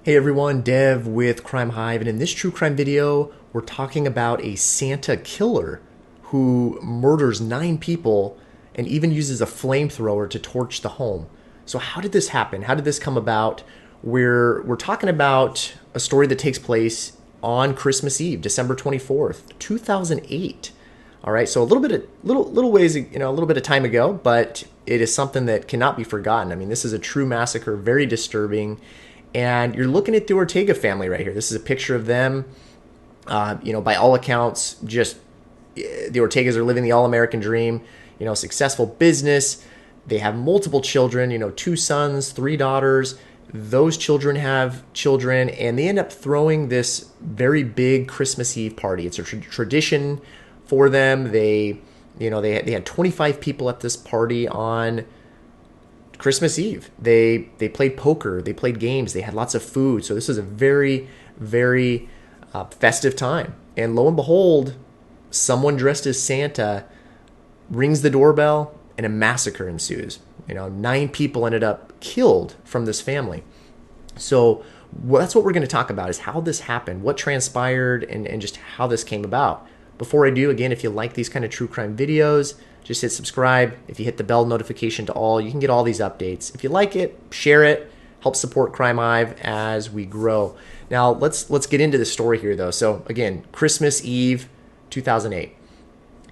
Hey everyone, Dev with Crime Hive, and in this true crime video, we're talking about a Santa killer who murders 9 people and even uses a flamethrower to torch the home. So how did this happen? How did this come about? We're talking about a story that takes place on Christmas Eve, December 24th, 2008. All right, so a little ways, a little bit of time ago, but it is something that cannot be forgotten. I mean, this is a true massacre, very disturbing. And you're looking at the Ortega family right here. This is a picture of them. By all accounts, just the Ortegas are living the all-American dream. Successful business. They have multiple children. 2 sons, 3 daughters. Those children have children, and they end up throwing this very big Christmas Eve party. It's a tradition for them. They had 25 people at this party on Christmas Eve. They played poker, they played games, they had lots of food. So this is a very, very festive time. And lo and behold, someone dressed as Santa rings the doorbell and a massacre ensues. 9 people ended up killed from this family. So that's what we're going to talk about, is how this happened, what transpired, and just how this came about. Before I do, again, if you like these kind of true crime videos, just hit subscribe. If you hit the bell notification to all, you can get all these updates. If you like it, share it. Help support Crime Hive as we grow. Now, let's get into the story here, though. So, again, Christmas Eve, 2008.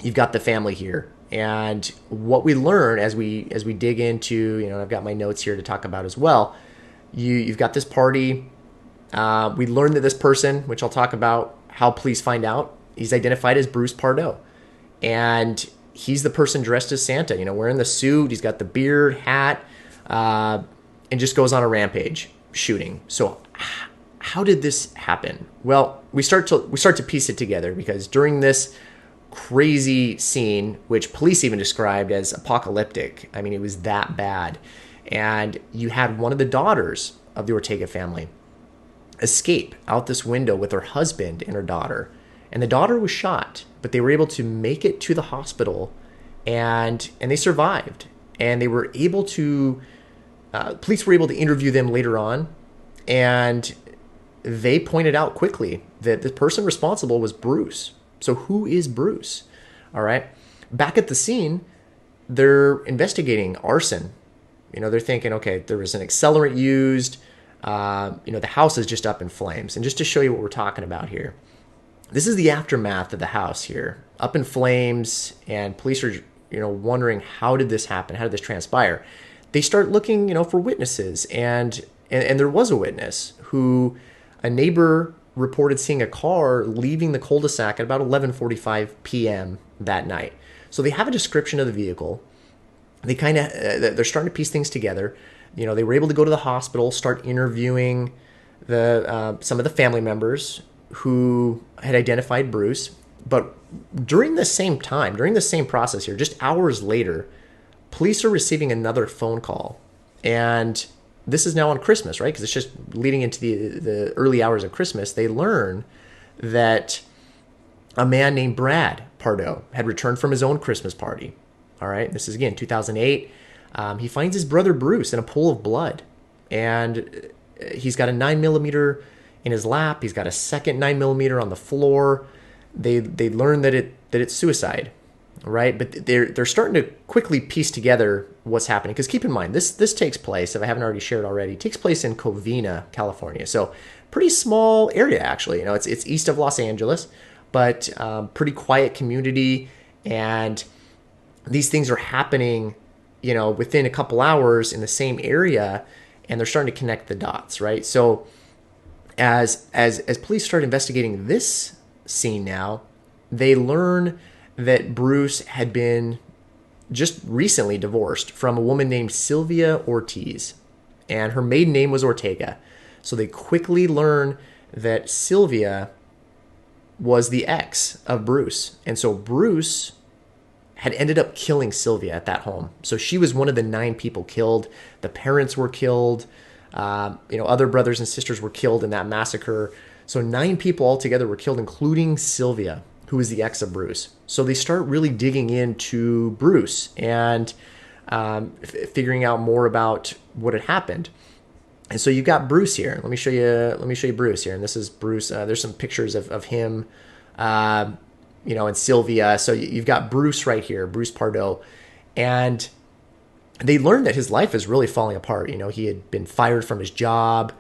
You've got the family here. And what we learn as we dig into, I've got my notes here to talk about as well. You've got this party. We learn that this person, which I'll talk about how police find out, he's identified as Bruce Pardo. And he's the person dressed as Santa, wearing the suit. He's got the beard, hat, and just goes on a rampage shooting. So how did this happen? Well, we start to piece it together, because during this crazy scene, which police even described as apocalyptic, I mean, it was that bad. And you had one of the daughters of the Ortega family escape out this window with her husband and her daughter. And the daughter was shot, but they were able to make it to the hospital, and they survived. And they were able to, police were able to interview them later on, and they pointed out quickly that the person responsible was Bruce. So who is Bruce? All right. Back at the scene, they're investigating arson. They're thinking, okay, there was an accelerant used. The house is just up in flames. And just to show you what we're talking about here, this is the aftermath of the house here, up in flames, and police are, wondering, how did this happen? How did this transpire? They start looking, for witnesses, and there was a witness who, a neighbor reported seeing a car leaving the cul-de-sac at about 11:45 p.m. that night. So they have a description of the vehicle. They they're starting to piece things together. They were able to go to the hospital, start interviewing some of the family members who had identified Bruce. But during the same process here, just hours later, police are receiving another phone call. And this is now on Christmas, right? Because it's just leading into the early hours of Christmas. They learn that a man named Brad Pardo had returned from his own Christmas party. All right, this is, again, 2008. He finds his brother Bruce in a pool of blood. And he's got a 9mm in his lap. He's got a second 9mm on the floor. They learn that it's suicide, right? But they're starting to quickly piece together what's happening. Because keep in mind, this takes place, if I haven't already shared already, takes place in Covina, California. So pretty small area, actually. It's east of Los Angeles, but pretty quiet community. And these things are happening, within a couple hours in the same area, and they're starting to connect the dots, right? So as police start investigating this scene now, they learn that Bruce had been just recently divorced from a woman named Sylvia Ortiz, and her maiden name was Ortega. So they quickly learn that Sylvia was the ex of Bruce. And so Bruce had ended up killing Sylvia at that home. So she was one of the 9 people killed. The parents were killed. Other brothers and sisters were killed in that massacre. So 9 people altogether were killed, including Sylvia, who is the ex of Bruce. So they start really digging into Bruce and figuring out more about what had happened. And so you've got Bruce here. Let me show you. Let me show you Bruce here. And this is Bruce. There's some pictures of him, and Sylvia. So you've got Bruce right here, Bruce Pardo, and they learned that his life is really falling apart. He had been fired from his job.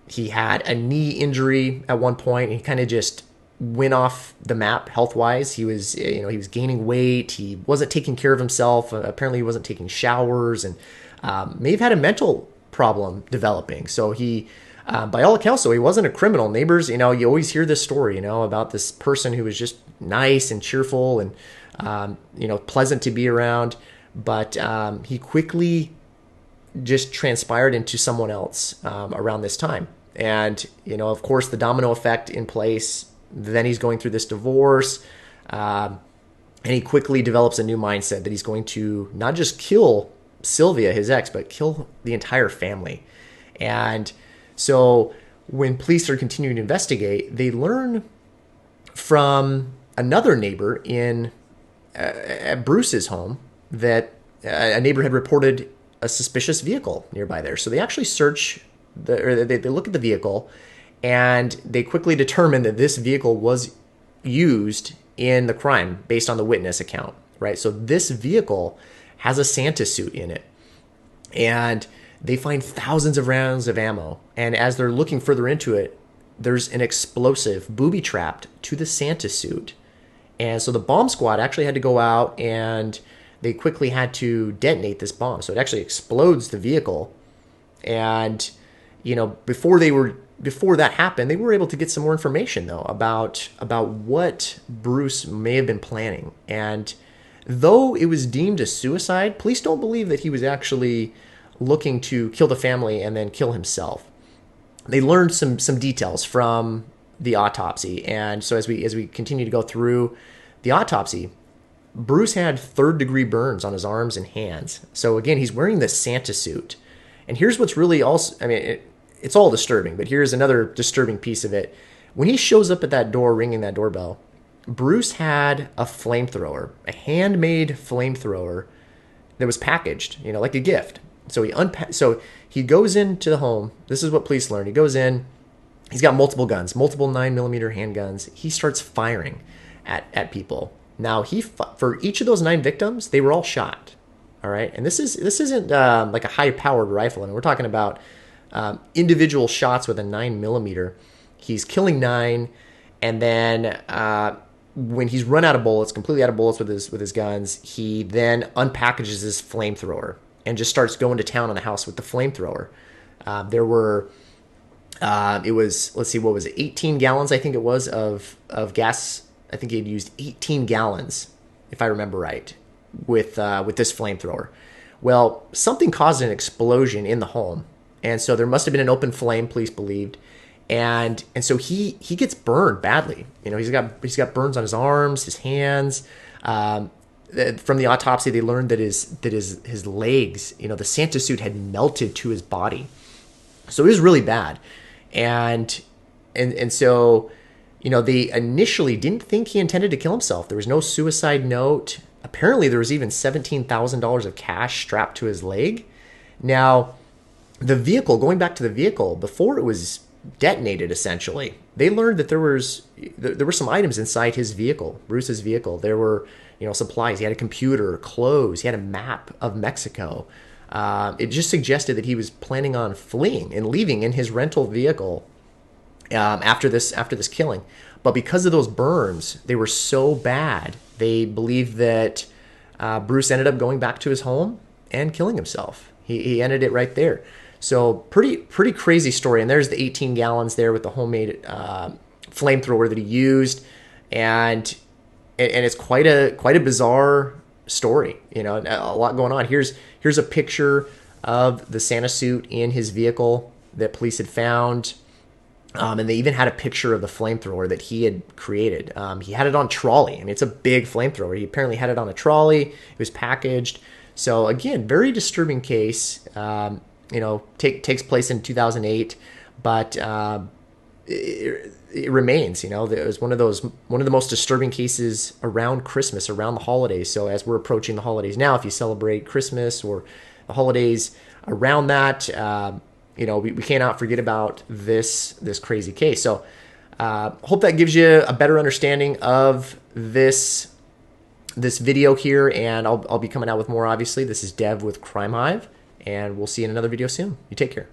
He had a knee injury at one point, and he kind of just went off the map health-wise. He was gaining weight. He wasn't taking care of himself. Apparently, he wasn't taking showers, and may have had a mental problem developing. So he, by all accounts, he wasn't a criminal. Neighbors, you always hear this story, about this person who was just nice and cheerful and, pleasant to be around. But he quickly just transpired into someone else around this time. And, of course, the domino effect in place. Then he's going through this divorce. And he quickly develops a new mindset that he's going to not just kill Sylvia, his ex, but kill the entire family. And so when police are continuing to investigate, they learn from another neighbor at Bruce's home that a neighbor had reported a suspicious vehicle nearby there. So they actually they look at the vehicle, and they quickly determine that this vehicle was used in the crime based on the witness account, right? So this vehicle has a Santa suit in it, and they find thousands of rounds of ammo. And as they're looking further into it, there's an explosive booby-trapped to the Santa suit. And so the bomb squad actually had to go out, and they quickly had to detonate this bomb. So it actually explodes the vehicle. And, before that happened, they were able to get some more information, though, about what Bruce may have been planning. And though it was deemed a suicide, police don't believe that he was actually looking to kill the family and then kill himself. They learned some details from the autopsy. And so as we continue to go through the autopsy, Bruce had third-degree burns on his arms and hands. So again, he's wearing this Santa suit. And here's what's really also, it's all disturbing, but here's another disturbing piece of it. When he shows up at that door, ringing that doorbell, Bruce had a flamethrower, a handmade flamethrower that was packaged, like a gift. So he goes into the home. This is what police learned. He goes in. He's got multiple guns, multiple 9mm handguns. He starts firing at people. Now for each of those 9 victims, they were all shot. All right, and this isn't like a high-powered rifle. We're talking about individual shots with a 9mm. He's killing 9, and then when he's run out of bullets, completely out of bullets with his guns, he then unpackages his flamethrower and just starts going to town on the house with the flamethrower. It was, let's see, what was it, 18 gallons, I think it was, of gas. I think he had used 18 gallons, if I remember right, with this flamethrower. Well, something caused an explosion in the home, and so there must have been an open flame, police believed. And so he gets burned badly. He's got burns on his arms, his hands. From the autopsy, they learned that his legs, the Santa suit had melted to his body. So it was really bad. And so, they initially didn't think he intended to kill himself. There was no suicide note. Apparently, there was even $17,000 of cash strapped to his leg. Now, the vehicle, going back to the vehicle, before it was detonated, essentially, they learned that there were some items inside his vehicle, Bruce's vehicle. There were, supplies. He had a computer, clothes. He had a map of Mexico. It just suggested that he was planning on fleeing and leaving in his rental vehicle after this killing. But because of those burns, they were so bad, they believed that Bruce ended up going back to his home and killing himself. He ended it right there. So pretty crazy story. And there's the 18 gallons there with the homemade flamethrower that he used, and it's quite a bizarre story. A lot going on. Here's a picture of the Santa suit in his vehicle that police had found. And they even had a picture of the flamethrower that he had created. He had it on trolley. It's a big flamethrower. He apparently had it on a trolley. It was packaged. So again, very disturbing case. Takes place in 2008, but it remains. It was one of the most disturbing cases around Christmas, around the holidays. So as we're approaching the holidays now, if you celebrate Christmas or the holidays around that, you know, we cannot forget about this crazy case. So hope that gives you a better understanding of this video here, and I'll be coming out with more, obviously. This is Dev with Crime Hive, and we'll see you in another video soon. You take care.